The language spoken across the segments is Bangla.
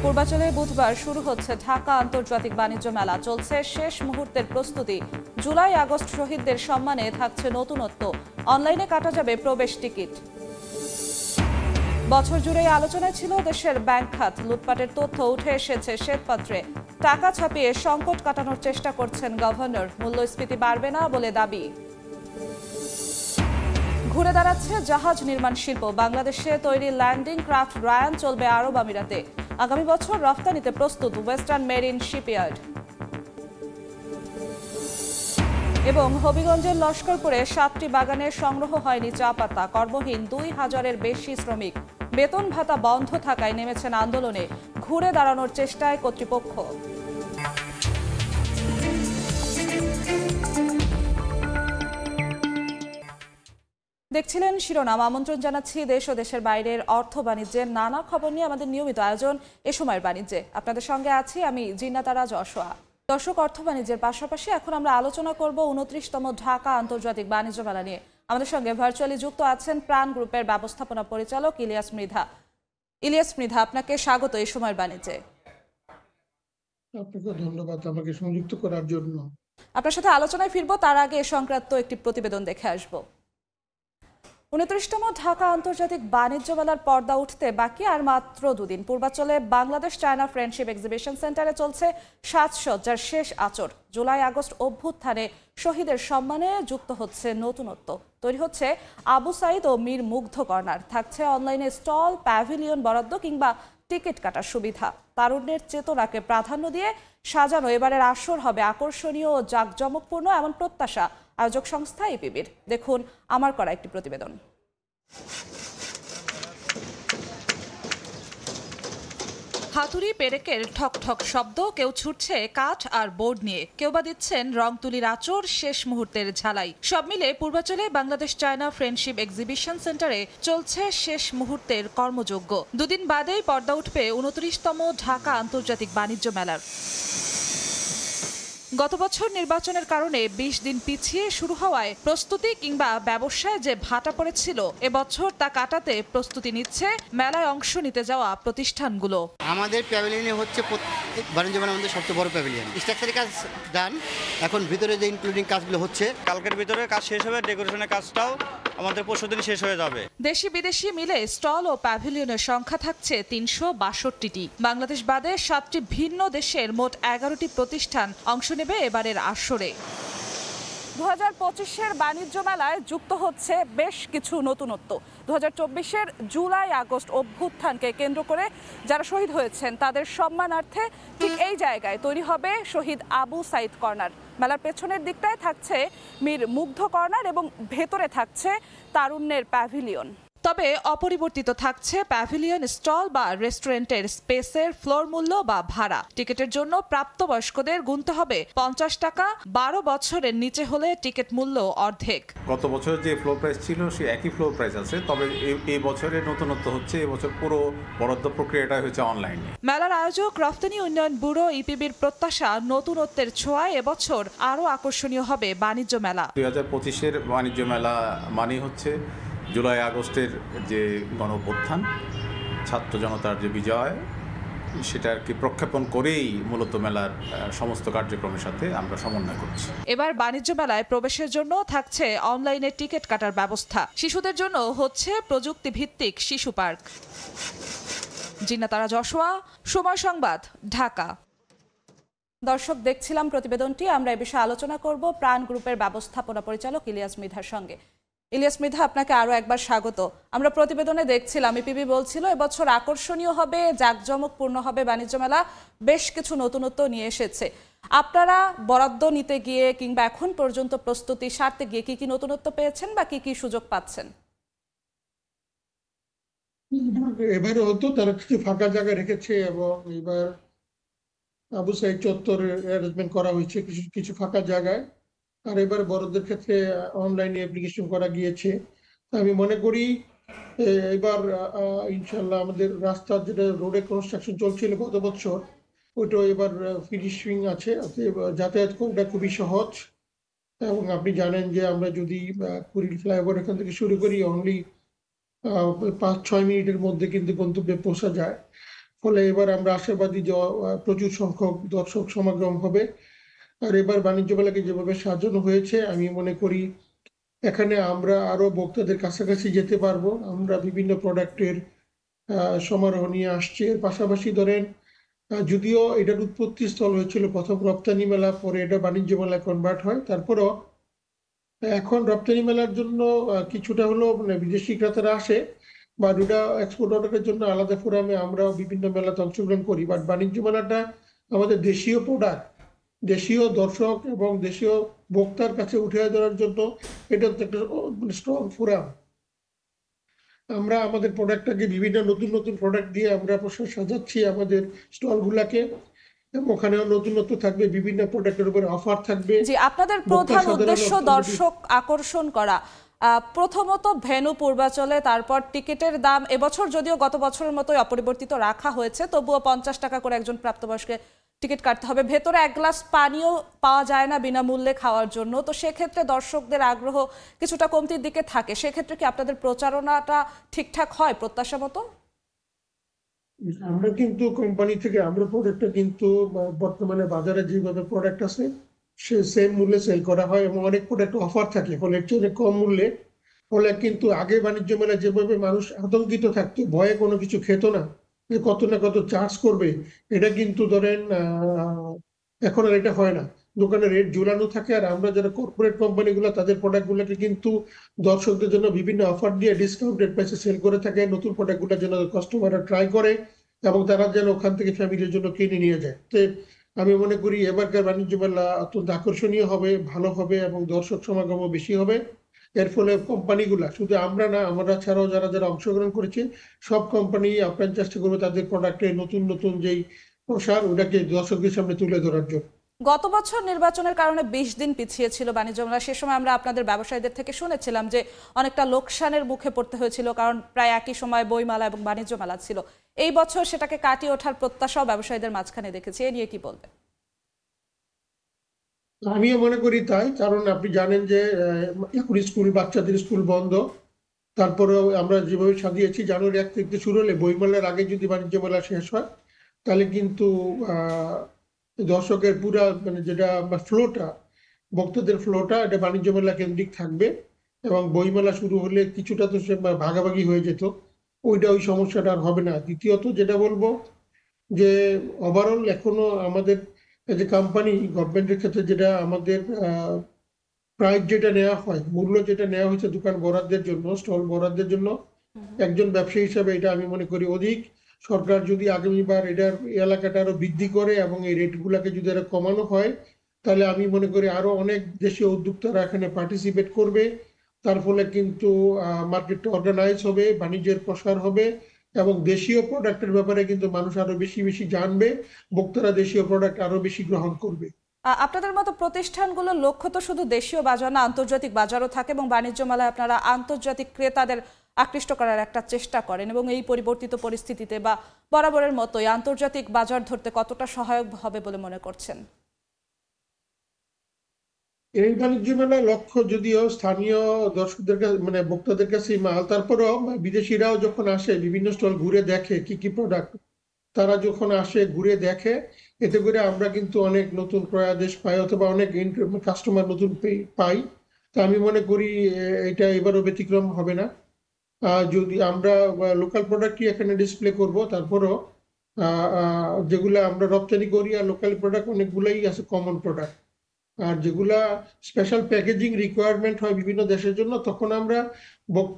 পূর্বাঞ্চলে বুধবার শুরু হচ্ছে ঢাকা আন্তর্জাতিক বাণিজ্য মেলা। চলছে শেষ মুহূর্তের প্রস্তুতি। জুলাই আগস্ট শহীদদের সম্মানে থাকছে নতুনত্ব। অনলাইনে কাটা যাবে প্রবেশ টিকিট। বছর জুড়েই আলোচনায় ছিল দেশের ব্যাংক খাত। লুটপাটের তথ্য উঠে এসেছে শ্বেতপত্রে। টাকা ছাপিয়ে সংকট কাটানোর চেষ্টা করছেন গভর্নর। মূল্যস্ফীতি বাড়বে না বলে দাবি। ঘুরে দাঁড়াচ্ছে জাহাজ নির্মাণ শিল্প। বাংলাদেশে তৈরি ল্যান্ডিং ক্রাফট রায়ান চলবে আরব আমিরাতে। আগামী বছর রফতানিতে প্রস্তুত ওয়েস্টার্ন মেরিন শিপইয়ার্ড। এবং হবিগঞ্জের লস্করপুরে 7টি বাগানে সংগ্রহ হয়নি চা পাতা। কর্মহীন 2000-এর বেশি শ্রমিক। বেতন ভাতা বন্ধ থাকায় নেমেছেন আন্দোলনে। ঘুরে দাঁড়ানোর চেষ্টায় কর্তৃপক্ষ। দেখছিলেন শিরোনাম। আমন্ত্রণ জানাচ্ছি দেশ ও দেশের বাইরের অর্থ বাণিজ্যের নানা খবর নিয়ে আমাদের নিয়মিত আয়োজন এ সময়ের বাণিজ্যে। আপনাদের সঙ্গে আছি আমি জিন্নাতারা যশোয়া। দর্শক, অর্থ বাণিজ্যের পাশাপাশি এখন আমরা আলোচনা করব 29তম ঢাকা আন্তর্জাতিক বাণিজ্য মেলা নিয়ে। আমাদের সঙ্গে ভার্চুয়ালি যুক্ত আছেন প্রাণ গ্রুপের ব্যবস্থাপনা পরিচালক ইলিয়াস মৃধা। ইলিয়াস মৃধা, আপনাকে স্বাগত এই সময়ের বাণিজ্যে। আপনাকে ধন্যবাদ আমাকে সংযুক্ত করার জন্য। আপনার সাথে আলোচনায় ফিরবো, তার আগে এ সংক্রান্ত একটি প্রতিবেদন দেখে আসবো। 29তম ঢাকা আন্তর্জাতিক বাণিজ্য মেলার পর্দা উঠতে বাকি আর মাত্র দুদিন। পূর্বাঞ্চলে বাংলাদেশ চায়না ফ্রেন্ডশিপ এক্সিবিশন সেন্টারে চলছে সাজসজ্জার শেষ আঁচড়। জুলাই আগস্ট অভ্যুত্থানে শহীদের সম্মানে যুক্ত হচ্ছে নতুনত্ব। তৈরি হচ্ছে আবু সাইদ ও মীর মুগ্ধ কর্নার। থাকছে অনলাইনে স্টল, প্যাভিলিয়ন বরাদ্দ কিংবা টিকিট কাটার সুবিধা। তারুণ্যের চেতনাকে প্রাধান্য দিয়ে সাজানো এবারের আসর হবে আকর্ষণীয় ও জাঁকজমকপূর্ণ, এমন প্রত্যাশা আয়োজক সংস্থা ইপিবির। দেখুন আমার করা একটি প্রতিবেদন। হাতুড়ি পেরেকের ঠক ঠক শব্দ, কেউ ছুটছে কাঠ আর বোর্ড নিয়ে, কেউ বা দিচ্ছেন রং তুলির আঁচড়, শেষ মুহূর্তের ঝালাই। সব মিলে পূর্বাঞ্চলে বাংলাদেশ চায়না ফ্রেন্ডশিপ এক্সিবিশন সেন্টারে চলছে শেষ মুহূর্তের কর্মযজ্ঞ। দুদিন বাদেই পর্দা উঠবে 29তম ঢাকা আন্তর্জাতিক বাণিজ্য মেলার। গত বছর নির্বাচনের কারণে 20 দিন পিছিয়ে শুরু হওয়ায় প্রস্তুতি কিংবা ব্যবসায় যে ভাটা পড়েছিল, এবছর তা কাটাতে প্রস্তুতি নিচ্ছে মেলায় অংশ নিতে যাওয়া প্রতিষ্ঠানগুলো। আমাদের প্যাভিলিয়নে হচ্ছে বাণিজ্য মেলা আমাদের সবচেয়ে বড় প্যাভিলিয়ন। স্ট্রাকচারের কাজ ডান, এখন ভিতরে যে ইনক্লুডিং কাজগুলো হচ্ছে, কালকের ভিতরে কাজ শেষ হবে। ডেকোরেশনের কাজটাও আমাদের পরশুদিন শেষ হয়ে যাবে। দেশি বিদেশি মিলে স্টল ও প্যাভিলিয়নের সংখ্যা থাকছে 362টি। বাংলাদেশ বাদে 7টি ভিন্ন দেশের মোট 11টি প্রতিষ্ঠান অংশ নেবে এবারের আসরে। 2025-এর বাণিজ্য মেলায় যুক্ত হচ্ছে বেশ কিছু নতুনত্ব। 2024-এর জুলাই আগস্ট অভ্যুত্থানকে কেন্দ্র করে যারা শহীদ হয়েছেন তাদের সম্মানার্থে ঠিক এই জায়গায় তৈরি হবে শহীদ আবু সাইদ কর্নার। মেলার পেছনের দিকটায় থাকছে মীর মুগ্ধ কর্নার এবং ভেতরে থাকছে তারুণ্যের প্যাভিলিয়ন। তবে অপরিবর্তিত থাকছে প্যাভিলিয়ন, স্টল বা রেস্টুরেন্টের স্পেসের ফ্লোর মূল্য বা ভাড়া। টিকিটের জন্য প্রাপ্তবয়স্কদের গুনতে হবে 50 টাকা। 12 বছরের নিচে হলে টিকিট মূল্য অর্ধেক। গত বছর যে ফ্লোর প্রাইস ছিল সে একই ফ্লোর প্রাইস আছে, তবে এই বছরের নতুনত্ব হচ্ছে এবছর পুরো বরাদ্দ প্রক্রিয়াটা হচ্ছে অনলাইনে। মেলার আয়োজক রফতানি উন্নয়ন ব্যুরো ইপিবির প্রত্যাশা, নতুনত্বের ছোঁয়ায় এবছর আরও আকর্ষণীয় হবে বাণিজ্য মেলা। 2025-এর বাণিজ্য মেলা মানে হচ্ছে জুলাই আগস্টের যে গণঅভ্যুত্থান, ছাত্র জনতার যে বিজয়, সেটাকে প্রক্ষেপণ করেই মূলত মেলার সমস্ত কার্যক্রমের সাথে আমরা সমন্বয় করছি। এবার বাণিজ্য মেলায় প্রবেশের জন্য থাকছে অনলাইনে টিকিট কাটার ব্যবস্থা। শিশুদের জন্য হচ্ছে প্রযুক্তি ভিত্তিক শিশু পার্ক। জিন্নাতারা যশোয়া, সময় সংবাদ, ঢাকা। দর্শক, দেখছিলাম প্রতিবেদনটি। আমরা এ বিষয়ে আলোচনা করব প্রাণ গ্রুপের ব্যবস্থাপনা পরিচালক ইলিয়াস মৃধার সঙ্গে। ইলিয়াস মৃধা, আপনাকে আরো একবার স্বাগত। আমরা প্রতিবেদনে দেখছিলাম ইপিবি বলছিল এবছর আকর্ষণীয় হবে, জাঁকজমকপূর্ণ হবে বাণিজ্য মেলা। বেশ কিছু নতুনত্ব নিয়ে এসেছে। আপনারা বরাদ্দ নিতে গিয়ে কিংবা এখন পর্যন্ত প্রস্তুতি সারতে গিয়ে কি কি নতুনত্ব পেয়েছেন বা কি কি সুযোগ পাচ্ছেন? এবারে হতো তারা কিছু ফাঁকা জায়গা রেখেছে এবং এবার আবু সাইদ চত্বরের অ্যারেঞ্জমেন্ট করা হয়েছে কিছু কিছু ফাঁকা জায়গায়। আর এবার বড়দের ক্ষেত্রে অনলাইনে অ্যাপ্লিকেশন করা গিয়েছে। আমি মনে করি এবার ইনশাল্লাহ আমাদের রাস্তার যেটা রোডে কনস্ট্রাকশন চলছিল গত বছর, ওইটা এবার ফিনিশিং আছে, যাতায়াত করাটা খুবই সহজ। এবং আপনি জানেন যে আমরা যদি কুড়িল ফ্লাইওভার এখান থেকে শুরু করি অনলি 5-6 মিনিটের মধ্যে কিন্তু গন্তব্যে পৌঁছা যায়। ফলে এবার আমরা আশাবাদী যে প্রচুর সংখ্যক দর্শক সমাগম হবে। আর এবার বাণিজ্য মেলাকে যেভাবে সাজানো হয়েছে আমি মনে করি এখানে আমরা আরো ভোক্তাদের কাছাকাছি যেতে পারবো। আমরা বিভিন্ন প্রোডাক্টের সমারোহ নিয়ে আসছি। এর পাশাপাশি ধরেন যদিও এটার উৎপত্তি স্থল হয়েছিল প্রথম রপ্তানি মেলা, পরে এটা বাণিজ্য মেলায় কনভার্ট হয়। তারপরও এখন রপ্তানি মেলার জন্য কিছুটা হলো মানে বিদেশি ক্রেতারা আসে, বা দুটা এক্সপোর্ট অর্ডারের জন্য আলাদা ফোরামে আমরা বিভিন্ন মেলাতে অংশগ্রহণ করি। বাট বাণিজ্য মেলাটা আমাদের দেশীয় প্রোডাক্ট, দেশীয় দর্শক এবং দেশীয় ভোক্তার কাছে উঠে ধরার জন্য এটা হচ্ছে একটা স্ট্রং ফোরাম। আমরা আমাদের প্রোডাক্টটাকে বিভিন্ন নতুন নতুন প্রোডাক্ট দিয়ে আমরা সাজাচ্ছি আমাদের স্টলগুলাকে, এবং ওখানেও নতুনত্ব থাকবে, বিভিন্ন প্রোডাক্টের উপরে অফার থাকবে। জি, আপনাদের ভোক্তা প্রধান সাধারণ উদ্দেশ্য অর্থনীতি- দর্শক আকর্ষণ করা। প্রথমত ভেন্যু পূর্বাচলে, তারপর টিকিটের দাম এবছর যদিও গত বছরের মতোই অপরিবর্তিত রাখা হয়েছে, তবুও 50 টাকা করে একজন প্রাপ্তবয়স্কে টিকিট কাটতে হবে। ভেতরে এক গ্লাস পানিও পাওয়া যায় না বিনামূল্যে খাওয়ার জন্য। তো সেক্ষেত্রে দর্শকদের আগ্রহ কিছুটা কমতির দিকে থাকে। সেক্ষেত্রে কি আপনাদের প্রচারণাটা ঠিকঠাক হয় প্রত্যাশা মতো? আমরা কিন্তু কোম্পানি থেকে আমরা প্রোডাক্টটা কিন্তু বর্তমানে বাজারে যেভাবে প্রোডাক্ট আছে সে সেম মূল্যে সেল করা হয়, এবং অনেক প্রোডাক্ট অফার থাকে ফলে এর চেয়ে কম মূল্যে। ফলে কিন্তু আগে বাণিজ্য মেলায় যেভাবে মানুষ আতঙ্কিত থাকতো, ভয়ে কোনো কিছু খেত না, যে কত না কত চার্জ করবে, এটা কিন্তু ধরেন এখন আর এটা হয় না। দোকানে রেট ঝুলানো থাকে, আর আমরা যারা কর্পোরেট কোম্পানিগুলো তাদের প্রোডাক্টগুলোকে কিন্তু দর্শকদের জন্য বিভিন্ন অফার দিয়ে ডিসকাউন্টেড প্রাইসে সেল করে থাকে, নতুন প্রোডাক্টগুলো যেন কাস্টমাররা ট্রাই করে এবং তারা যেন ওখান থেকে ফ্যামিলির জন্য কিনে নিয়ে যায়। তো আমি মনে করি এবারকার বাণিজ্য মেলা অত্যন্ত আকর্ষণীয় হবে, ভালো হবে এবং দর্শক সমাগমও বেশি হবে। এর ফলে কোম্পানিগুলা, শুধু আমরা না, আমরা ছাড়াও যারা যারা অংশগ্রহণ করেছে সব কোম্পানি আপ্রাণ চেষ্টা করবে তাদের প্রোডাক্টের নতুন নতুন যেই প্রসার ওটাকে দর্শকদের সামনে তুলে ধরার জন্য। গত বছর নির্বাচনের কারণে 20 দিন পিছিয়ে ছিল বাণিজ্য মেলা। সে সময় আমরা আপনাদের ব্যবসায়ীদের থেকে শুনেছিলাম যে অনেকটা লোকসানের মুখে পড়তে হয়েছিল, কারণ প্রায় একই সময় বইমেলা এবং বাণিজ্য মেলা ছিল। এই বছর সেটাকে কাটিয়ে ওঠার প্রত্যাশাও ব্যবসায়ীদের মাঝখানে দেখেছি। এ নিয়ে কি বলবেন? আমিও মনে করি তাই, কারণ আপনি জানেন যে এখন স্কুল, বাচ্চাদের স্কুল বন্ধ। তারপরেও আমরা যেভাবে সাজিয়েছি জানুয়ারি 1 থেকে শুরু হলে বইমেলার আগে যদি বাণিজ্য মেলা শেষ হয় তাহলে কিন্তু দর্শকের পুরা মানে যেটা ফ্লোটা, ভক্তদের ফ্লোটা এটা বাণিজ্য মেলা কেন্দ্রিক থাকবে, এবং বইমেলা শুরু হলে কিছুটা তো সে ভাগাভাগি হয়ে যেত, ওই সমস্যাটা আর হবে না। দ্বিতীয়ত যেটা বলবো যে ওভারঅল এখনো আমাদের যে কোম্পানি গভর্নমেন্টের ক্ষেত্রে যেটা আমাদের প্রাইস যেটা নেওয়া হয়, মূল্য যেটা নেওয়া হয়েছে দোকান বরাদ্দের জন্য, স্টল বরাদ্দের জন্য, একজন ব্যবসায়ী হিসাবে এটা আমি মনে করি অধিক সরকার যদি আগামীবার এটার এলাকাটা আরো বৃদ্ধি করে এবং এই রেট গুলাকে যদি আরো কমানো হয়, তাহলে আমি মনে করি আরো অনেক দেশীয় উদ্যোক্তারা এখানে পার্টিসিপেট করবে। তার ফলে কিন্তু মার্কেটটা অর্গানাইজ হবে, বাণিজ্যের প্রসার হবে, এবং দেশীয় প্রোডাক্টের ব্যাপারে কিন্তু মানুষ আরো বেশি বেশি জানবে, ভোক্তারা দেশীয় প্রোডাক্ট আরো বেশি গ্রহণ করবে। আপনাদের মতো প্রতিষ্ঠানগুলোর লক্ষ্য তো শুধু দেশীয় বাজার না, আন্তর্জাতিক বাজারও থাকে, এবং বাণিজ্য মেলায় আপনারা আন্তর্জাতিক ক্রেতাদের আকৃষ্ট করার একটা চেষ্টা করেন, এবং এই পরিবর্তিত পরিস্থিতিতে বা বরাবরের মতোই আন্তর্জাতিক বাজার ধরতে কতটা সহায়ক হবে বলে মনে করছেন? এই বাণিজ্য মেলার লক্ষ্য যদিও স্থানীয় দর্শকদের কাছে মানে ভোক্তাদের কাছে মাল, তারপরেও বিদেশিরাও যখন আসে বিভিন্ন স্টল ঘুরে দেখে কি কি প্রোডাক্ট, তারা যখন আসে ঘুরে দেখে, এতে করে আমরা কিন্তু অনেক নতুন ক্রয়াদেশ পাই অথবা অনেক কাস্টমার নতুন পাই। তা আমি মনে করি এটা এবারও ব্যতিক্রম হবে না। যদি আমরা লোকাল প্রোডাক্টই এখানে ডিসপ্লে করব, তারপরও যেগুলো আমরা রপ্তানি করি আর লোকাল প্রোডাক্ট অনেকগুলোই আছে কমন প্রোডাক্ট। আর যেগুলা স্পেশাল প্যাকেজিং রিকোয়ারমেন্ট হয় বিভিন্ন দেশের জন্য, তখন আমরা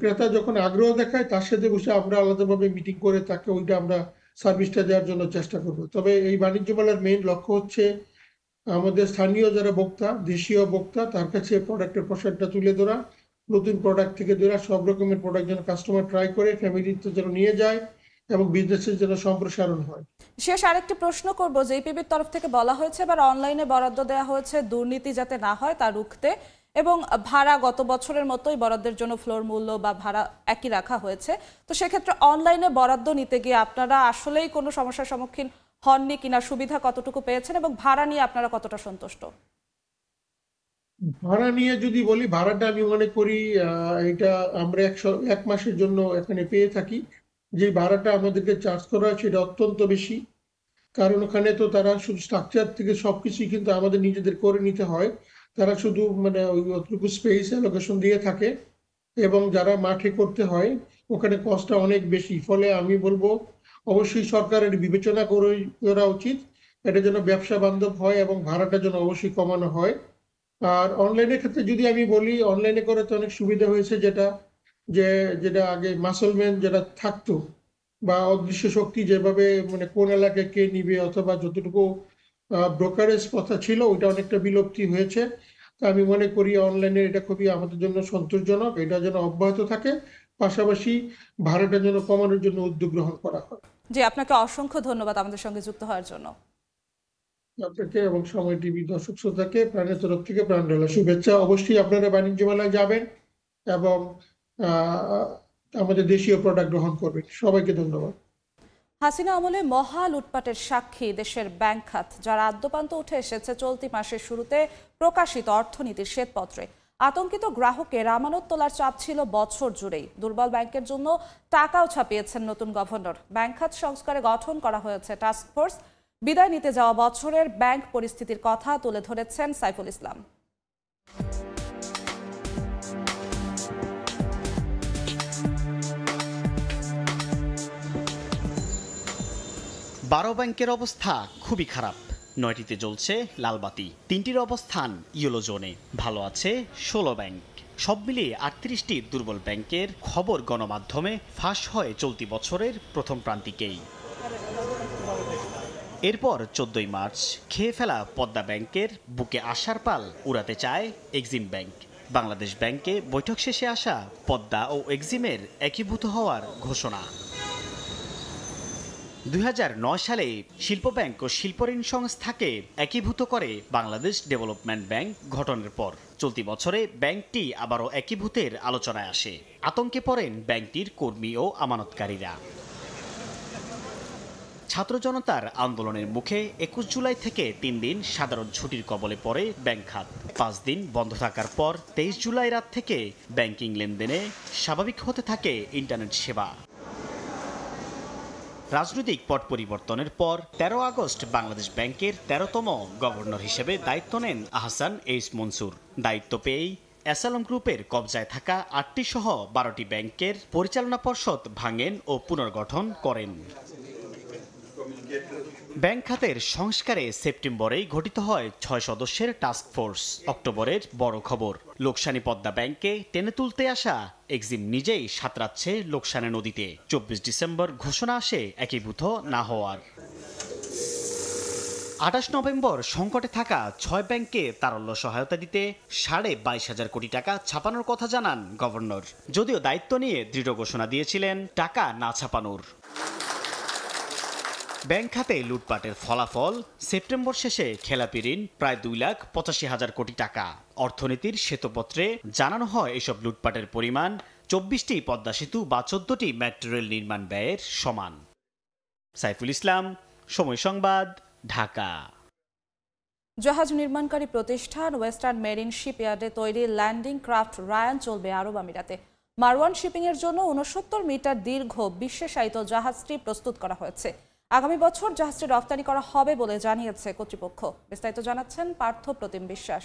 ক্রেতা যখন আগ্রহ দেখায় তার সাথে বসে আমরা আলাদাভাবে মিটিং করে তাকে ওইটা আমরা সার্ভিসটা দেওয়ার জন্য চেষ্টা করব। তবে এই বাণিজ্য মেলার মেইন লক্ষ্য হচ্ছে আমাদের স্থানীয় যারা ভোক্তা, দেশীয় ভোক্তা, তার কাছে প্রোডাক্টের প্রসারটা তুলে ধরা, নতুন প্রোডাক্ট থেকে ধরা সব রকমের প্রোডাক্ট যেন কাস্টমার ট্রাই করে ফ্যামিলিতে যেন নিয়ে যায় এবং বিজনেসের যেন সম্প্রসারণ হয়। শেষ আরেকটি প্রশ্ন করব, জেপিবির তরফ থেকে বলা হয়েছে এবার অনলাইনে বরাদ্দ দেওয়া হয়েছে দুর্নীতি যাতে না হয় তা রুখতে, এবং ভাড়া গত বছরের মতোই বরাদ্দের জন্য ফ্লোর মূল্য বা ভাড়া একই রাখা হয়েছে। তো সেক্ষেত্রে অনলাইনে বরাদ্দ নিতে গিয়ে আপনারা আসলেই কোনো সমস্যার সম্মুখীন হননি কিনা, সুবিধা কতটুকু পেয়েছেন, এবং ভাড়া নিয়ে আপনারা কতটা সন্তুষ্ট? ভাড়া নিয়ে যদি বলি, ভাড়াটা আমি মনে করি এটা আমরা 1 মাসের জন্য এখানে পেয়ে থাকি, যে ভাড়াটা আমাদেরকে চার্জ করা হয় সেটা অত্যন্ত বেশি। কারণ ওখানে তো তারা শুধু স্ট্রাকচার থেকে সবকিছুই কিন্তু আমাদের নিজেদের করে নিতে হয়। তারা শুধু মানে ওই অতটুকু স্পেস অ্যালোকেশন দিয়ে থাকে, এবং যারা মাঠে করতে হয় ওখানে কস্টটা অনেক বেশি। ফলে আমি বলবো অবশ্যই সরকারের বিবেচনা করা উচিত, এটা যেন ব্যবসা বান্ধব হয় এবং ভাড়াটা যেন অবশ্যই কমানো হয়। আর অনলাইনের ক্ষেত্রে যদি আমি বলি, অনলাইনে করে তো অনেক সুবিধা হয়েছে, যেটা আগে মাসলম্যান যেটা থাকতো বা অদৃশ্য শক্তি যেভাবে মানে কোন এলাকায় কে নিবে অথবা যতটুকু ব্রোকারেজ কথা ছিল ওইটা অনেকটা বিলুপ্তি হয়েছে। তা আমি মনে করি অনলাইনে এটা খুবই আমাদের জন্য সন্তোষজনক, এটা যেন অব্যাহত থাকে, পাশাপাশি ভাড়াটা যেন কমানোর জন্য উদ্যোগ গ্রহণ করা হয়। জি, আপনাকে অসংখ্য ধন্যবাদ আমাদের সঙ্গে যুক্ত হওয়ার জন্য। আপনাকে এবং সময় টিভি দর্শক শ্রোতাকে প্রাণের তরফ থেকে প্রাণ ঢালা শুভেচ্ছা। অবশ্যই আপনারা বাণিজ্য মেলায় যাবেন এবং আমাদের দেশীয় প্রোডাক্ট গ্রহণ করবেন। সবাইকে ধন্যবাদ। হাসিনা আমলে মহা লুটপাটের সাক্ষী দেশের ব্যাংক খাত, যার আদ্যপান্ত উঠে এসেছে চলতি মাসের শুরুতে প্রকাশিত অর্থনীতির শ্বেতপত্রে। আতঙ্কিত গ্রাহকের আমানত তোলার চাপ ছিল বছর জুড়েই। দুর্বল ব্যাংকের জন্য টাকাও ছাপিয়েছেন নতুন গভর্নর। ব্যাংক খাত সংস্কারে গঠন করা হয়েছে টাস্কফোর্স। বিদায় নিতে যাওয়া বছরের ব্যাংক পরিস্থিতির কথা তুলে ধরেছেন সাইফুল ইসলাম। 12 ব্যাংকের অবস্থা খুবই খারাপ। 9টিতে জ্বলছে লালবাতি, 3টির অবস্থান ইয়েলো জোনে। ভালো আছে 16 ব্যাংক। সব মিলিয়ে 38টি দুর্বল ব্যাংকের খবর গণমাধ্যমে ফাঁস হয় চলতি বছরের প্রথম প্রান্তিকেই। এরপর 14ই মার্চ খেয়ে ফেলা পদ্মা ব্যাংকের বুকে আশার পাল উড়াতে চায় এক্সিম ব্যাংক। বাংলাদেশ ব্যাংকে বৈঠক শেষে আসা পদ্মা ও এক্সিমের একীভূত হওয়ার ঘোষণা। 2009 সালে শিল্প ব্যাংক ও শিল্পঋণ সংস্থাকে একীভূত করে বাংলাদেশ ডেভেলপমেন্ট ব্যাংক গঠনের পর চলতি বছরে ব্যাংকটি আবারও একীভূতের আলোচনায় আসে। আতঙ্কে পড়েন ব্যাংকটির কর্মী ও আমানতকারীরা। ছাত্র জনতার আন্দোলনের মুখে 21 জুলাই থেকে 3 দিন সাধারণ ছুটির কবলে পড়ে ব্যাংক খাত। 5 দিন বন্ধ থাকার পর 23 জুলাই রাত থেকে ব্যাংকিং লেনদেনে স্বাভাবিক হতে থাকে ইন্টারনেট সেবা। রাজনৈতিক পট পরিবর্তনের পর 13 আগস্ট বাংলাদেশ ব্যাংকের 13তম গভর্নর হিসেবে দায়িত্ব নেন আহসান এইচ মনসুর। দায়িত্ব পেয়েই এসালম গ্রুপের কবজায় থাকা 8টি সহ 12টি ব্যাংকের পরিচালনা পর্ষদ ভাঙেন ও পুনর্গঠন করেন। ব্যাংক খাতের সংস্কারে সেপ্টেম্বরেই গঠিত হয় 6 সদস্যের টাস্ক ফোর্স। অক্টোবরের বড় খবর, লোকসানি পদ্মা ব্যাংকে টেনে তুলতে আসা এক্সিম নিজেই সাঁতরাচ্ছে লোকসানে নদীতে। 24 ডিসেম্বর ঘোষণা আসে একীভূত না হওয়ার। 28 নভেম্বর সংকটে থাকা 6 ব্যাংকে তারল্য সহায়তা দিতে 22,500 কোটি টাকা ছাপানোর কথা জানান গভর্নর। যদিও দায়িত্ব নিয়ে দৃঢ় ঘোষণা দিয়েছিলেন টাকা না ছাপানোর। ব্যাংক খাতে লুটপাটের ফলাফল, সেপ্টেম্বর শেষে খেলাপি ঋণ প্রায় 2,85,000 কোটি টাকা। অর্থনীতির শ্বেতপত্রে জানানো হয় এসব লুটপাটের পরিমাণ 24টি পদ্মা সেতু বা 14টি মেট্রো রেল নির্মাণ ব্যয়ের সমান। সাইফুল ইসলাম, সময় সংবাদ, ঢাকা। জাহাজ নির্মাণকারী প্রতিষ্ঠান ওয়েস্টার্ন মেরিন শিপইয়ার্ডে তৈরি ল্যান্ডিং ক্রাফট রায়ান চলবে আরব আমিরাতে। মারওয়ান শিপিং এর জন্য 69 মিটার দীর্ঘ বিশেষায়িত জাহাজটি প্রস্তুত করা হয়েছে। আগামী বছর জাহাজটি রফতানি করা হবে বলে জানিয়েছে কর্তৃপক্ষ। বিস্তারিত জানাচ্ছেন পার্থ প্রতিম বিশ্বাস।